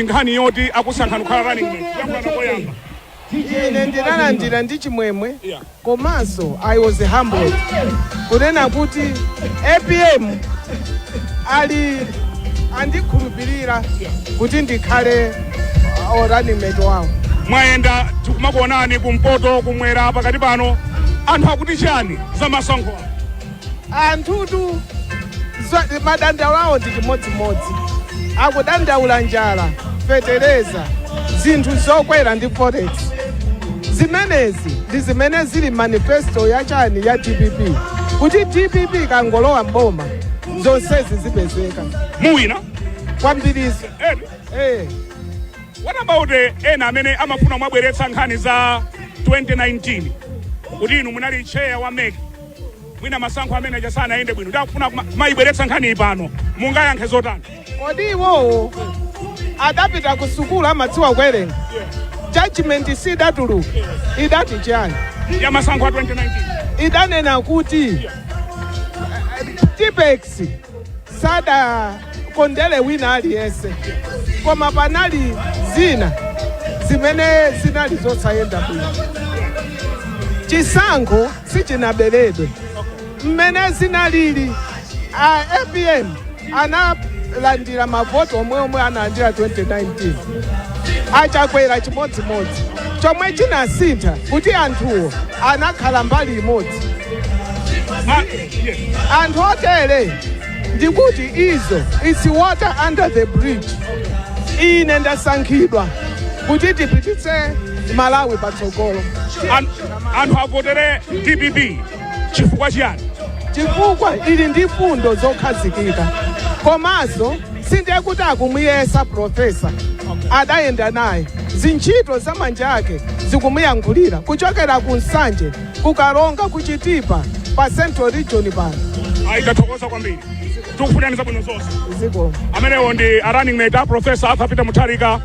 Ngani yoti akusankhana kukhala running mate yangula nakoyamba. Ine ndinalandira ndi chimwemwe komanso I was humbled kunena kuti APM ali andikhulupirira kuti ndikhale running mate wawo. Mwayenda tikumakuonani kumpoto kumwera pakati pano anthu akuti chani za masankho anthutu madandaula awo ndi chimodzimodzi akudandaula njala fetereza zinthu zokwera ndi forex. Zimenezi ndi zimene zili manifesto ya chani ya DPP kuti DPP kangolowa mboma zonsezi zipezeka muwina kwambiriso. What about ena amene amafuna mwabweretsa nkhani za 2019 kuti inu munali chair wa MEC mwina masankho amene jasana ayende bwino ndakufuna mayibweretsa nkhani pano mungayankhe zotani? Kodi iwowo adapita ku sukulu amadziwa kuwerenga judgment sidatuluka idati chani ya masankho a 2019 idanena kuti Tipex sada kondele wina aliyense koma panali zina zimene zinali zosayenda bwino. Chisankho Sichinabeledwe mmene zinalili APM analandira mavoto omwe analandira 2019 achakwera chimodzimodzi chomwe chinasintha kuti anthuwo anakhala mbali imodzi. Anthu otere ndikuti izo it's water under the bridge. Ine ndasankhidwa kuti tipititse Malawi patsogolo. Anthu avotere DPP chifukwa chiyani? Chifukwa ili ndi fundo zokhazikika komanso sindiye kuti akumuyesa profesa adayenda naye zintchito za manja ake zikumuyankhulira kuchokera ku Nsanje kukalonga kuchitipa pa Central Region pano. Aitathokoza kwambiri tikufunani zabwino zonse. Ziko amenewo ndi running mate a Professor Assah Mutharika.